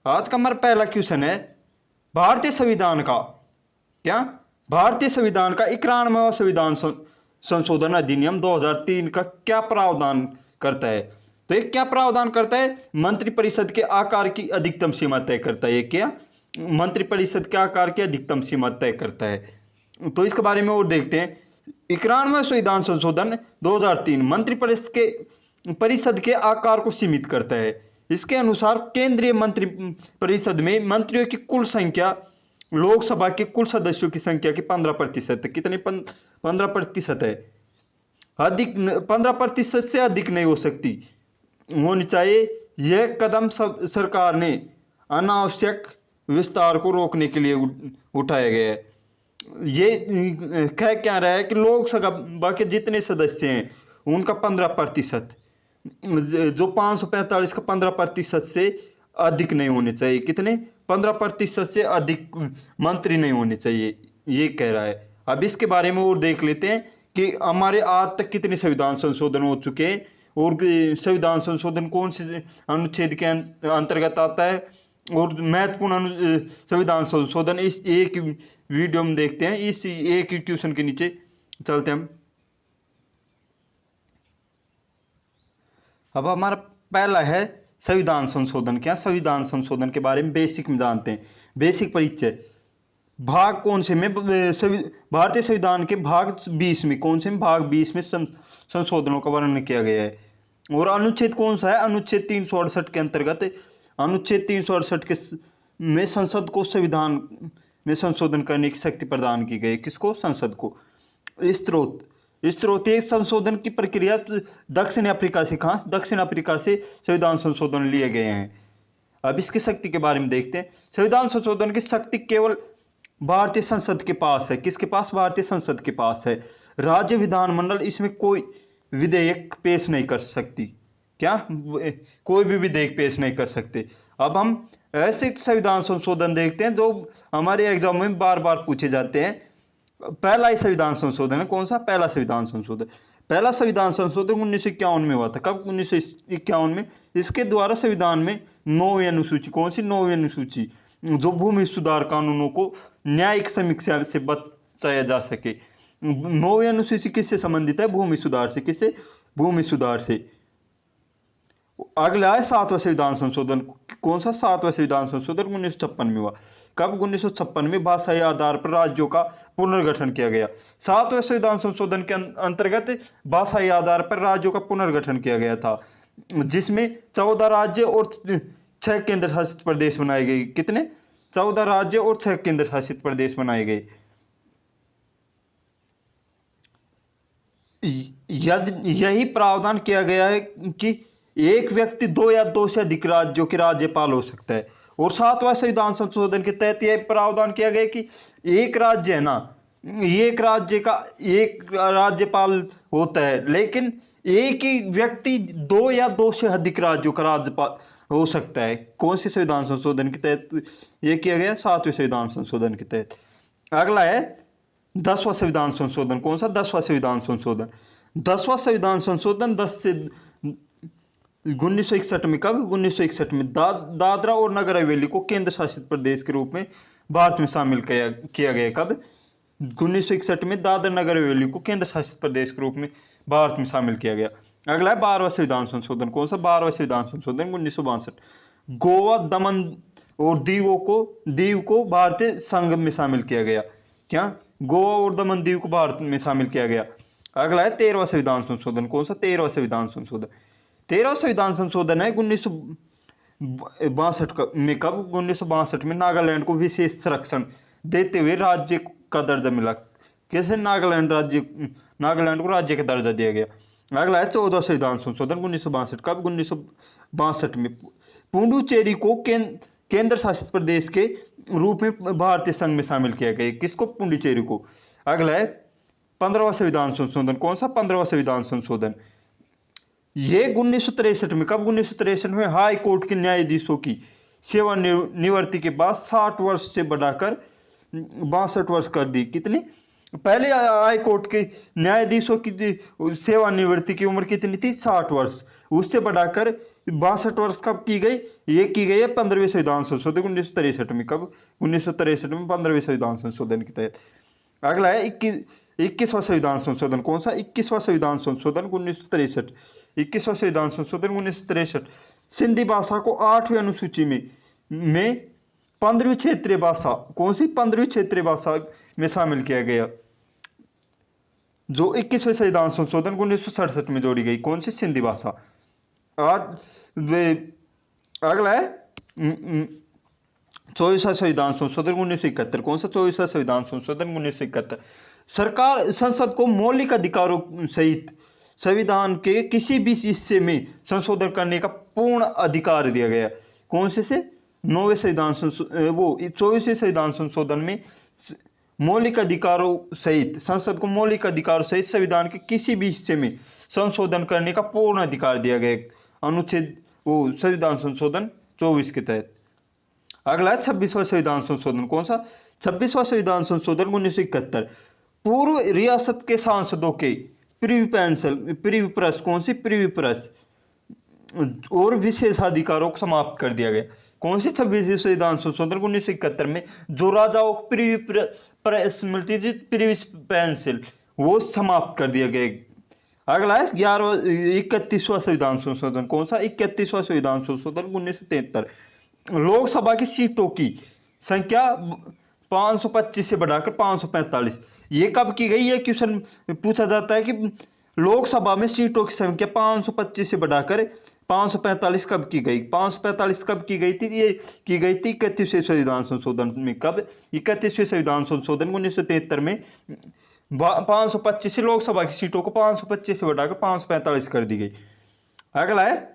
आज का हमारा पहला क्वेश्चन है, भारतीय संविधान का क्या भारतीय संविधान का 91वां संविधान संशोधन अधिनियम 2003 का क्या प्रावधान करता है? तो ये क्या प्रावधान करता है? मंत्रिपरिषद के आकार की अधिकतम सीमा तय करता है। ये क्या मंत्रिपरिषद के आकार की अधिकतम सीमा तय करता है। तो इसके बारे में और देखते हैं। 91वां संविधान संशोधन 2003 मंत्रिपरिषद के आकार को सीमित करता है। इसके अनुसार केंद्रीय मंत्री परिषद में मंत्रियों की कुल संख्या लोकसभा के कुल सदस्यों की संख्या की 15% है। कितने? 15% है। अधिक 15% से अधिक नहीं हो सकती, होनी चाहिए। यह कदम सरकार ने अनावश्यक विस्तार को रोकने के लिए उठाया गया है। ये कह क्या रहा है कि लोकसभा के जितने सदस्य हैं उनका 15%, जो 545 का 15% से अधिक नहीं होने चाहिए। कितने? 15% से अधिक मंत्री नहीं होने चाहिए, ये कह रहा है। अब इसके बारे में और देख लेते हैं कि हमारे आज तक कितने संविधान संशोधन हो चुके हैं और संविधान संशोधन कौन से अनुच्छेद के अंतर्गत आता है और महत्वपूर्ण संविधान संशोधन इस एक वीडियो में देखते हैं। इस एक ट्यूशन के नीचे चलते हैं हम। अब हमारा पहला है संविधान संशोधन। क्या? संविधान संशोधन के बारे में बेसिक में जानते हैं। बेसिक परिचय। भाग कौन से में? भारतीय संविधान के भाग 20 में। कौन से में? भाग 20 में संशोधनों का वर्णन किया गया है। और अनुच्छेद कौन सा है? अनुच्छेद 368 के अंतर्गत, अनुच्छेद 368 के में संसद को संविधान में संशोधन करने की शक्ति प्रदान की गई। किसको? संसद को। स्त्रोत संशोधन की प्रक्रिया दक्षिण अफ्रीका से। कहाँ? दक्षिण अफ्रीका से संविधान संशोधन लिए गए हैं। अब इसकी शक्ति के बारे में देखते हैं। संविधान संशोधन की शक्ति केवल भारतीय संसद के पास है। किसके पास? भारतीय संसद के पास है। राज्य विधानमंडल इसमें कोई विधेयक पेश नहीं कर सकती। क्या? कोई भी विधेयक पेश नहीं कर सकते। अब हम ऐसे संविधान संशोधन देखते हैं जो हमारे एग्जाम में बार बार पूछे जाते हैं। पहला ही संविधान संशोधन है। कौन सा? पहला संविधान संशोधन। पहला संविधान संशोधन 1951 में हुआ था। कब? 1951 में। इसके द्वारा संविधान में 9वीं अनुसूची। कौन सी? 9वीं अनुसूची, जो भूमि सुधार कानूनों को न्यायिक समीक्षा से बचाया जा सके। 9वीं अनुसूची किससे संबंधित है? भूमि सुधार से। किससे? भूमि सुधार से। अगला है 7वां संविधान संशोधन। कौन सा? 7वां संविधान संशोधन 1956 में हुआ। कब? 1956 में भाषाई आधार पर राज्यों का पुनर्गठन किया गया। 7वें संविधान संशोधन के अंतर्गत भाषाई आधार पर राज्यों का पुनर्गठन किया गया था, जिसमें 14 राज्य और 6 केंद्र शासित प्रदेश बनाए गए। कितने? 14 राज्य और 6 केंद्र शासित प्रदेश बनाए गए। यही प्रावधान किया गया है कि एक व्यक्ति 2 या 2 से अधिक राज्यों के राज्यपाल हो सकता है। और 7वां संविधान संशोधन के तहत यह प्रावधान किया गया कि एक राज्य है ना, एक राज्य का एक राज्यपाल होता है, लेकिन एक ही व्यक्ति 2 या 2 से अधिक राज्यों का राज्यपाल हो सकता है। कौन से संविधान संशोधन के तहत यह किया गया? 7वें संविधान संशोधन के तहत। अगला है 10वां संविधान संशोधन। कौन सा? 10वां संविधान संशोधन। 10वां संविधान संशोधन 10 से 1961 में। कब? 1961 में दादरा और नगर हवेली को केंद्र शासित प्रदेश के रूप में भारत में शामिल किया गया। कब? 1961 में दादरा नगर हवेली को केंद्र शासित प्रदेश के रूप में भारत में शामिल किया गया। अगला है 12वां संविधान संशोधन। कौन सा? 12वां संविधान संशोधन 1962। गोवा, दमन और दीव को भारतीय संघ में शामिल किया गया। क्या? गोवा और दमन दीव को भारत में शामिल किया गया। अगला है 13वां संविधान संशोधन। कौन सा? 13वां संविधान संशोधन। 13वां संविधान संशोधन है 1962 में। कब? 1962 में नागालैंड को विशेष संरक्षण देते हुए राज्य का दर्जा मिला। कैसे? नागालैंड को राज्य का दर्जा दिया गया। अगला है 14वां संविधान संशोधन 1962। कब? 1962 में। पुडुचेरी को केंद्र शासित प्रदेश के रूप में भारतीय संघ में शामिल किया गया। किसको? पुडुचेरी को। अगला है 15वां संविधान संशोधन। कौन सा? 15वां संविधान संशोधन। ये 1963 में। कब? 1963 में हाई कोर्ट के न्यायाधीशों की सेवानिवृत्ति के बाद 60 वर्ष से बढ़ाकर 62 वर्ष कर दी। कितनी? पहले हाई कोर्ट के न्यायाधीशों की सेवानिवृत्ति की उम्र कितनी थी? 60 वर्ष। उससे बढ़ाकर 62 वर्ष कब की गई? ये की गई है 15वें संविधान संशोधन 1963 में। कब? 1963 में 15वें संविधान संशोधन के तहत। अगला है 21वां संविधान संशोधन। कौन सा? 21वां संविधान संशोधन 1963। 21वां संविधान संशोधन 1963 सिंधी भाषा को 8वीं अनुसूची में 15वीं क्षेत्रीय भाषा, कौन सी? 15वीं क्षेत्रीय भाषा में शामिल किया गया, जो 21वें संविधान संशोधन 1967 में जोड़ी गई। कौन सी? सिंधी भाषा। अगला है 24वां संविधान संशोधन 1971। कौन सा? 24वां संविधान संशोधन 1971 सरकार संसद को मौलिक अधिकारों सहित संविधान के किसी भी हिस्से में संशोधन करने का पूर्ण अधिकार दिया गया। कौन से? 9वें संविधान 24वें संविधान संशोधन में मौलिक अधिकारों सहित संसद को मौलिक अधिकारों सहित संविधान के किसी भी हिस्से में संशोधन करने का पूर्ण अधिकार दिया गया, अनुच्छेद संविधान संशोधन 24 के तहत। अगला है 26वां संविधान संशोधन। कौन सा? 26वां संविधान संशोधन 1971 पूर्व रियासत के सांसदों के प्रीवी प्रेस, कौन सी? प्रीवी प्रेस और विशेषाधिकारों को समाप्त कर दिया गया। कौन सी? 26वें संविधान संशोधन 1971 में जो राजाओं को प्रीवी प्रेस मिलती थी, प्रीवी पेंसिल, वो समाप्त कर दिया गया। अगला है 31वां संविधान संशोधन। कौन सा? 31वां संविधान संशोधन 1973 लोकसभा की सीटों की संख्या 525 से बढ़ाकर 545। ये कब की गई? ये क्वेश्चन पूछा जाता है कि लोकसभा में सीटों की संख्या 525 से बढ़ाकर 545 कब की गई? 545 कब की गई थी? ये की गई थी 31वें संविधान संशोधन में। कब? 31वें संविधान संशोधन 1973 में 525 से लोकसभा की सीटों को 525 से बढ़ाकर 545 कर दी गई। अगला है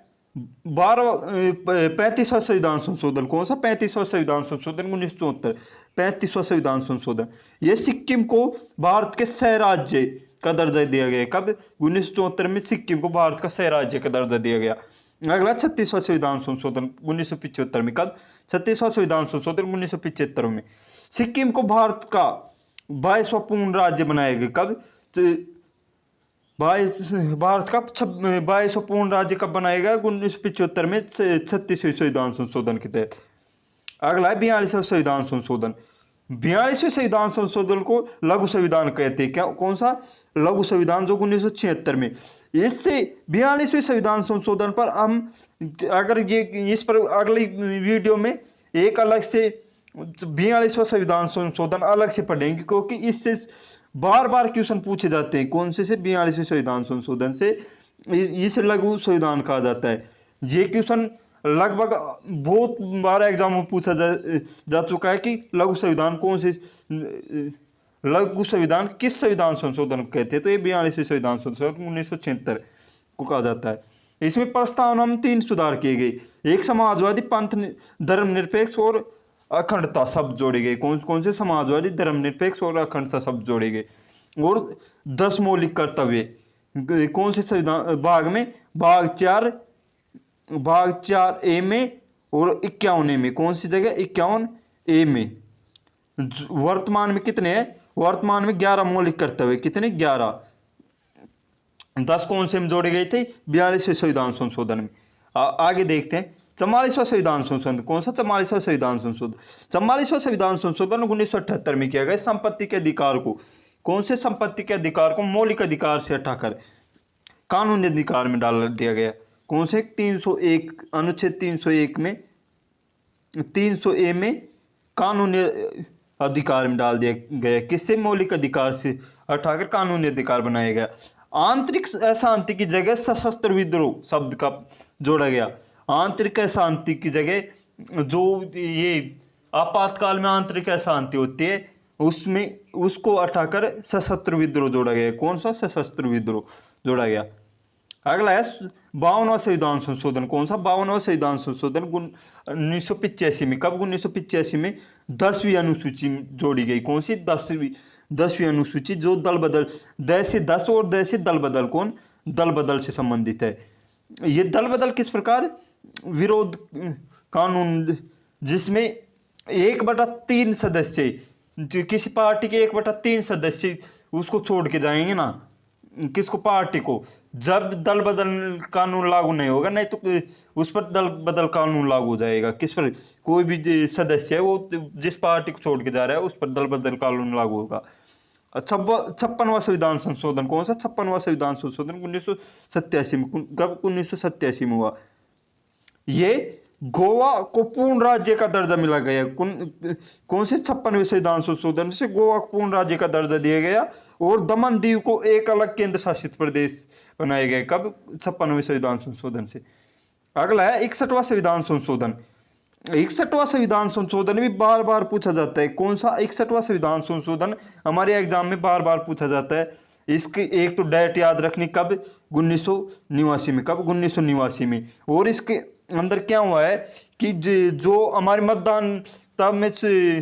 35वां संविधान संशोधन। कौन सा? 35वां संविधान संशोधन 1974। 35वां संविधान संशोधन ये सिक्किम को भारत के सह राज्य का दर्जा दिया गया। कब? 1974 में सिक्किम को भारत का सह राज्य का दर्जा दिया गया। अगला 36वां संविधान संशोधन 1975 में। कब? 36वां संविधान संशोधन 1975 में सिक्किम को भारत का 22वां पूर्ण राज्य बनाया गया। कब? भारत का 22वां पूर्ण राज्य कब बनाया गया? 1975 में 36वें संविधान संशोधन के तहत। अगला है 42वां संविधान संशोधन। 42वें संविधान संशोधन को लघु संविधान कहते हैं। क्या? कौन सा? लघु संविधान, जो 1976 में। इससे 42वें संविधान संशोधन पर हम अगर इस पर अगली वीडियो में एक अलग से 42वां संविधान संशोधन अलग से पढ़ेंगे, क्योंकि इससे बार बार क्वेश्चन पूछे जाते हैं। कौन से? 42वें संविधान संशोधन से। इसे लघु संविधान कहा जाता है। ये क्वेश्चन लगभग बहुत बार एग्जाम में पूछा जा चुका है कि लघु संविधान कौन से, लघु संविधान किस संविधान संशोधन को कहते हैं? तो ये 42वें संविधान संशोधन 1976 को कहा जाता है। इसमें प्रस्तावना में 3 सुधार किए गए। एक समाजवादी, पंथ धर्मनिरपेक्ष और अखंडता शब्द जोड़े गए। कौन से? समाजवादी, धर्मनिरपेक्ष और अखंडता शब्द जोड़े गए। और 10 मौलिक कर्तव्य कौन से संविधान भाग में? भाग 4A में और 51A में। कौन सी जगह? 51A में। वर्तमान में कितने हैं? वर्तमान में 11 मौलिक कर्तव्य। कितने? 11। 10 कौन से में जोड़े गए थे? 42वें संविधान संशोधन में। आगे देखते हैं 44वां संविधान संशोधन। कौन सा? 44वां संविधान संशोधन। 44वां संविधान संशोधन 1978 में किया गया। संपत्ति के अधिकार को, कौन से? संपत्ति के अधिकार को मौलिक अधिकार से हटाकर कानूनी अधिकार में डाल दिया गया। कौन से? 301 अनुच्छेद 301 में 300A में कानूनी अधिकार में डाल दिया गया। किससे? मौलिक अधिकार से हटाकर कानूनी अधिकार बनाया गया। आंतरिक अशांति की जगह सशस्त्र विद्रोह शब्द का जोड़ा गया। आंतरिक अशांति की जगह जो ये आपातकाल में आंतरिक अशांति होती है, उसमें उसको हटाकर सशस्त्र विद्रोह जोड़ा गया। कौन सा? सशस्त्र विद्रोह जोड़ा गया। अगला है 52वां संविधान संशोधन। कौन सा? 52वां संविधान संशोधन 1985 में। कब? 1985 में 10वीं अनुसूची जोड़ी गई। कौन सी? 10वीं अनुसूची, जो दल बदल, द से 10 और द से दल बदल, कौन? दल बदल से संबंधित है। ये दल बदल किस प्रकार? विरोध कानून, जिसमें 1/3 सदस्य किसी पार्टी के 1/3 सदस्य उसको छोड़ के जाएंगे ना, किसको, पार्टी को। जब दल बदल कानून लागू नहीं होगा, नहीं तो उस पर दल बदल कानून लागू हो जाएगा। किस पर, कोई भी सदस्य है वो जिस पार्टी को छोड़ के जा रहा है उस पर दल बदल कानून लागू होगा। 56वां संविधान संशोधन, कौन सा 56वां संविधान संशोधन 1987 में, कब 1987 में हुआ। ये गोवा को पूर्ण राज्य का दर्जा मिला गया। कौन से 56वें संविधान संशोधन से गोवा को पूर्ण राज्य का दर्जा दिया गया, और दमन दीव को एक अलग केंद्र शासित प्रदेश बनाया गया। कब, 56वें संविधान संशोधन से। अगला है 61वां संविधान संशोधन। 61वां संविधान संशोधन भी बार बार पूछा जाता है। कौन सा 61वां संविधान संशोधन, हमारे एग्जाम में बार बार पूछा जाता है। इसकी एक तो डेट याद रखनी, कब, 1989 में। कब, 1989 में। और इसके अंदर क्या हुआ है कि जो हमारे मतदान में से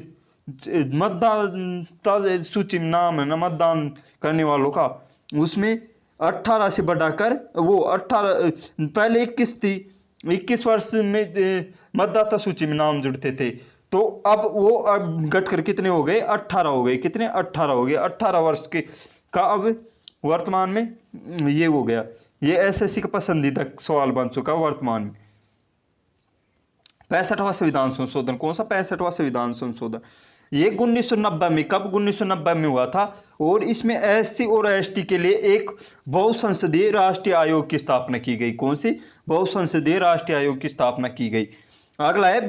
मतदान सूची में नाम है ना मतदान करने वालों का, उसमें 18 से बढ़ाकर वो 18, पहले 21 थी, 21 वर्ष में मतदाता सूची में नाम जुड़ते थे, तो अब वो अब घटकर कितने हो गए, 18 हो गए। कितने, 18 हो गए। 18 वर्ष के का अब वर्तमान में ये हो गया। ये एसएससी का पसंदीदा सवाल बन चुका वर्तमान में। 65वां संविधान संशोधन, कौन सा 65वां संविधान संशोधन, ये 1990 में। कब, 1990 में हुआ था। और इसमें एससी और एसटी के लिए एक बहुसंसदीय राष्ट्रीय आयोग की स्थापना की गई। कौन सी, बहुसंसदीय राष्ट्रीय आयोग की स्थापना की गई। अगला है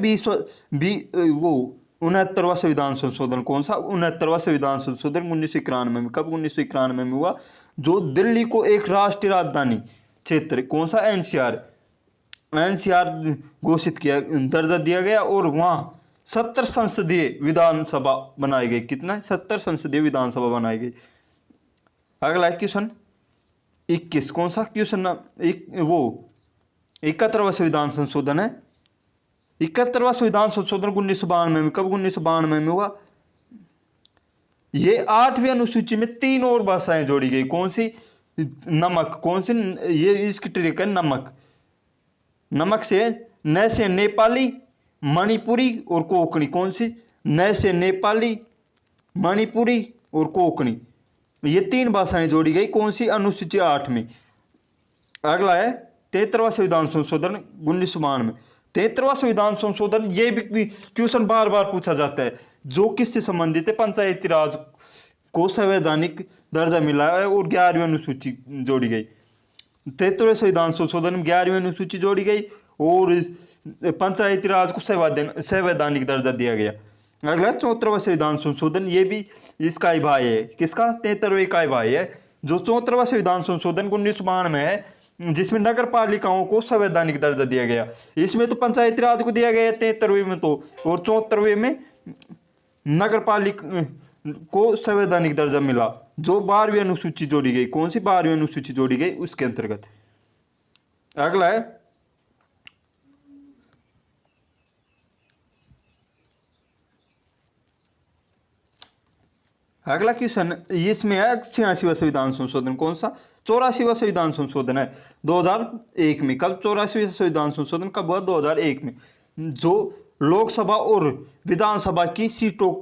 69वां संविधान संशोधन, कौन सा 69वां संविधान संशोधन 1991 में। कब, 1991 में हुआ। जो दिल्ली को एक राष्ट्रीय राजधानी क्षेत्र, कौन सा, एनसीआर घोषित किया, दर्जा दिया गया, और वहाँ 70 संसदीय विधानसभा बनाई गई। कितना, 70 संसदीय विधानसभा बनाई गई। अगला है क्वेश्चन 21, कौन सा क्वेश्चन, वो 71वां संविधान संशोधन है। 71वां संविधान संशोधन 1992 में। कब, 1992 में हुआ। ये 8वीं अनुसूची में 3 और भाषाएं जोड़ी गई। कौन सी, नमक। कौन सी, ये इसकी ट्रिक है, नमक। नमक से न से नेपाली, मणिपुरी और कोंकणी। कौन सी, न से नेपाली, मणिपुरी और कोंकणी, ये 3 भाषाएं जोड़ी गई। कौन सी, अनुसूची 8 में। अगला है 73वां संविधान संशोधन 1992 में। 73वां संविधान संशोधन, ये भी क्वेश्चन बार बार पूछा जाता है। जो किससे संबंधित है, पंचायती राज को संवैधानिक दर्जा मिला है और 11वीं अनुसूची जोड़ी गई। 73वें संविधान संशोधन में 11वीं अनुसूची जोड़ी गई और पंचायती राज को संवैधानिक दर्जा दिया गया। अगला 74वां संविधान संशोधन, ये भी इसका ही भाई है। किसका, 73वें का ही भाई है। जो 74वां संविधान संशोधन 1992 में है, जिसमें नगर पालिकाओं को संवैधानिक दर्जा दिया गया। इसमें तो पंचायती राज को दिया गया 73वें में तो, और 74वें में नगर पालिका को संवैधानिक दर्जा मिला। जो 12वीं अनुसूची जोड़ी गई। कौन सी, 12वीं अनुसूची जोड़ी गई, उसके अंतर्गत। अगला है अगला क्वेश्चन, इसमें है 86वां संविधान संशोधन। कौन सा, 84वां संविधान संशोधन है 2001 में। कब, 84वां संविधान संशोधन कब हुआ, 2001 में। जो लोकसभा और विधानसभा की सीटों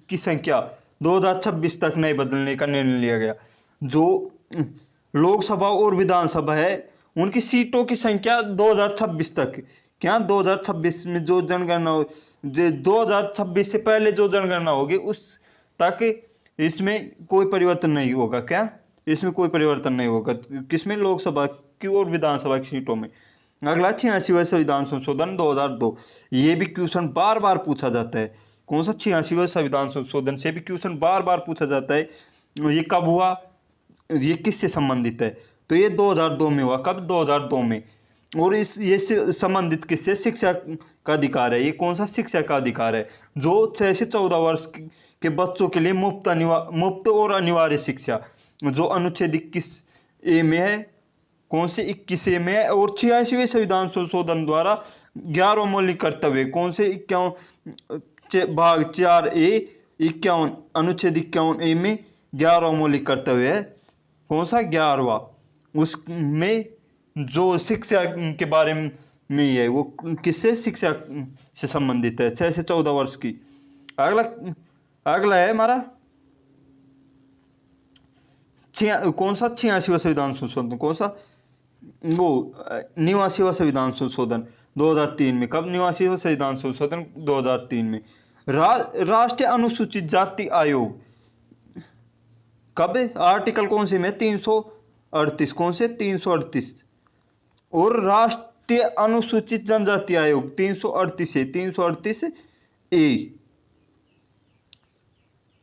की संख्या 2026 तक नहीं बदलने का निर्णय लिया गया। जो लोकसभा और विधानसभा है उनकी सीटों की संख्या 2026 तक, क्या 2026 में जो जनगणना 2026 से पहले जो जनगणना होगी उस तक इसमें कोई परिवर्तन नहीं होगा। क्या, इसमें कोई परिवर्तन नहीं होगा। किसमें, लोकसभा की और विधानसभा की सीटों में। अगला 86वां संविधान संशोधन 2002, ये भी क्वेश्चन बार बार पूछा जाता है। कौन सा, 86वां संविधान संशोधन से भी क्वेश्चन बार बार पूछा जाता है। ये कब हुआ, ये किससे संबंधित है, तो ये 2002 में हुआ। कब, 2002 में। और ये संबंधित किससे, शिक्षा का अधिकार है। ये कौन सा, शिक्षा का अधिकार है। जो 6 से 14 वर्ष के बच्चों के लिए मुफ्त और अनिवार्य शिक्षा, जो अनुच्छेद 21A में है। कौन से, 21A में है। और 86वें संविधान संशोधन द्वारा 11वां मौलिक कर्तव्य, कौन से, 51 भाग 4A 51 अनुच्छेद 51A में 11वां मौलिक कर्तव्य है। कौन सा, 11वां। उसमें जो शिक्षा के बारे में है वो किससे, शिक्षा से संबंधित है, 6 से 14 वर्ष की। अगला अगला है हमारा कौन सा 86वां संविधान संशोधन, कौन सा, वो 89वां संविधान संशोधन 2003 में। कब 89वां संविधान संशोधन 2003 में। राष्ट्रीय अनुसूचित जाति आयोग कब, आर्टिकल कौन से में, 338, कौन से 338। और राष्ट्रीय अनुसूचित जनजाति आयोग 338 है, 338 ए,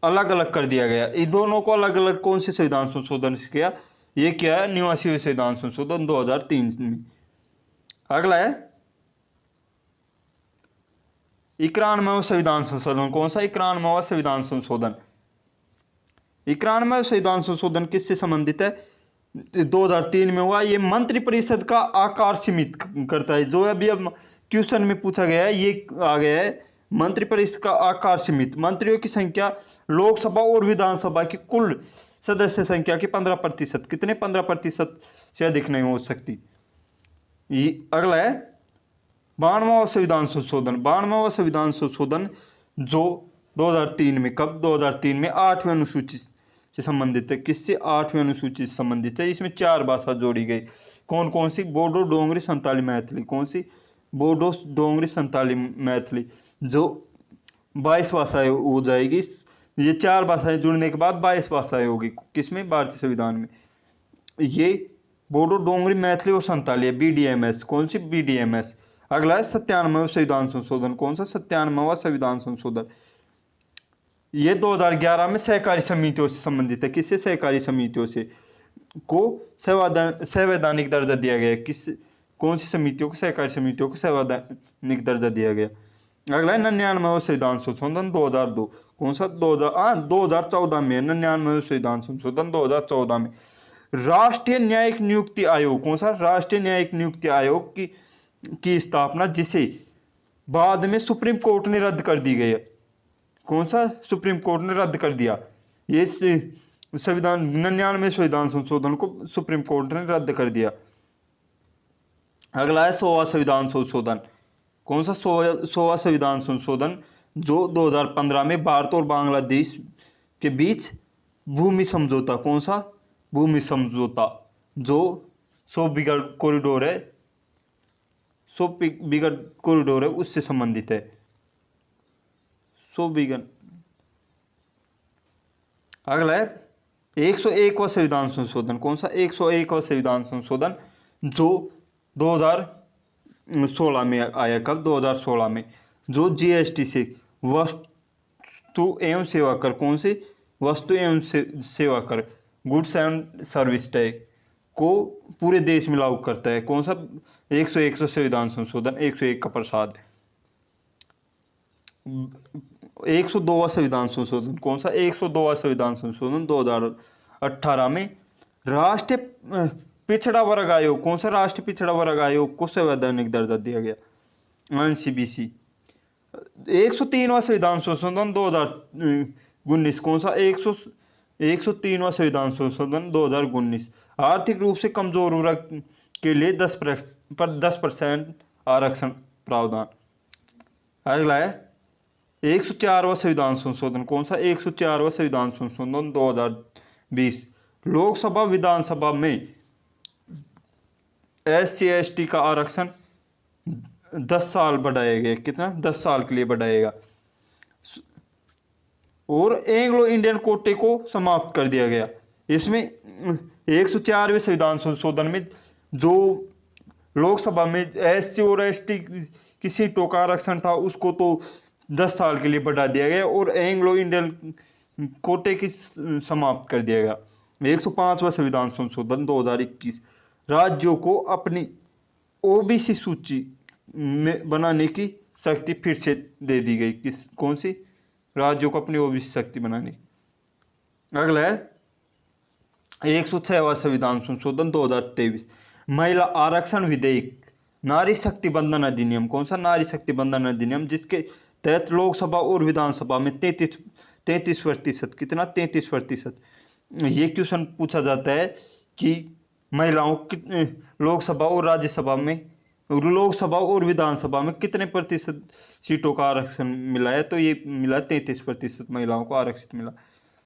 अलग अलग कर दिया गया। इन दोनों को अलग अलग कौन से संविधान संशोधन से किया, ये क्या है 89वें संविधान संशोधन 2003 में। अगला है 91वां संविधान संशोधन, कौन सा 91वां संविधान संशोधन। 91वां संविधान संशोधन किससे संबंधित है, 2003 में हुआ। ये मंत्रिपरिषद का आकार सीमित करता है, जो अभी अब क्वेश्चन में पूछा गया है ये आ गया है। मंत्रिपरिषद का आकार सीमित, मंत्रियों की संख्या लोकसभा और विधानसभा की कुल सदस्य संख्या की 15%, कितने 15% से अधिक नहीं हो सकती। अगला है 92वां संविधान संशोधन, 92वां संविधान संशोधन जो 2003 में, कब 2003 में 8वें अनुसूची से संबंधित है। किससे, 8वें अनुसूची से संबंधित है। इसमें 4 भाषा जोड़ी गई, कौन कौन सी, बोडो, डोंगरी, संताली, मैथिली। कौन सी, बोडो, डोंगरी, संताली, मैथिली, जो 22 भाषाएं हो जाएगी। ये 4 भाषाएं जुड़ने के बाद 22 भाषाएं होगी, किसमें, भारतीय संविधान में। ये बोडो, डोंगरी, मैथिली और संताली है, BDMS। कौन सी, BDMS। अगला है 97वां संविधान संशोधन, कौन सा 97वां संविधान संशोधन। ये 2011 में सहकारी समितियों से संबंधित है। किससे, सहकारी समितियों से को संवैधानिक दर्जा दिया गया। किस, कौन सी समितियों को, सहकारी समितियों को संवैधानिक दर्जा दिया गया। अगला है 99वां संविधान संशोधन 2002, कौन सा, 2014 में। 99वां संविधान संशोधन 2014 में। राष्ट्रीय न्यायिक नियुक्ति आयोग, कौन सा, राष्ट्रीय न्यायिक नियुक्ति आयोग की स्थापना, जिसे बाद में सुप्रीम कोर्ट ने रद्द कर दी गई है। कौन सा, सुप्रीम कोर्ट ने रद्द कर दिया। ये संविधान 99वें संविधान संशोधन को सुप्रीम कोर्ट ने रद्द कर दिया। अगला है 100वां संविधान संशोधन, कौन सा, 100वां संविधान संशोधन जो 2015 में भारत और बांग्लादेश के बीच भूमि समझौता, कौन सा, भूमि समझौता, जो 100 बिगड़ कॉरिडोर है, 100 बिगड़ कॉरिडोर है, उससे संबंधित है। 100 बिगड़। अगला है 101वां संविधान संशोधन, कौन सा, 101वां संविधान संशोधन जो 2016 में आया। कब, 2016 में, जो GST से वस्तु एवं सेवा कर, कौन सी, वस्तु एवं सेवा कर, गुड्स एंड सर्विस टैक्स को पूरे देश में लागू करता है। कौन सा, 101वां संविधान संशोधन, 101 का प्रसाद। 102वां संविधान संशोधन, कौन सा, 102वां संविधान संशोधन 2018 में। राष्ट्रीय पिछड़ा वर्ग आयोग, कौन सा, राष्ट्रीय पिछड़ा वर्ग आयोग को संवैधानिक दर्जा दिया गया, NCBC। 103वां संविधान संशोधन 2019, कौन सा, 103वां संविधान संशोधन 2019। आर्थिक रूप से कमजोर वर्ग के लिए 10% आरक्षण प्रावधान। अगला है 104वां संविधान संशोधन, कौन सा, 104वां संविधान संशोधन 2020। लोकसभा विधानसभा में SC/ST का आरक्षण 10 साल बढ़ाया गया, कितना, 10 साल के लिए बढ़ाएगा। और एंग्लो इंडियन कोटे को समाप्त कर दिया गया। इसमें 104वें संविधान संशोधन में जो लोकसभा में SC और ST की सीटों का आरक्षण था उसको तो 10 साल के लिए बढ़ा दिया गया और एंग्लो इंडियन कोटे की समाप्त कर दिया गया। 105वां संविधान संशोधन 2021, राज्यों को अपनी OBC सूची में बनाने की शक्ति फिर से दे दी गई। किस, कौन सी, राज्यों को अपनी OBC शक्ति बनाने। अगला है 106वां संविधान संशोधन 2023, महिला आरक्षण विधेयक, नारी शक्ति बंधन अधिनियम, कौन सा, नारी शक्ति बंधन अधिनियम, जिसके तहत लोकसभा और विधानसभा में 33%, कितना, 33%। ये क्वेश्चन पूछा जाता है कि महिलाओं लोकसभा और राज्यसभा में, लोकसभा और विधानसभा में कितने प्रतिशत सीटों का आरक्षण मिला है, तो ये मिला 33% महिलाओं को आरक्षित मिला।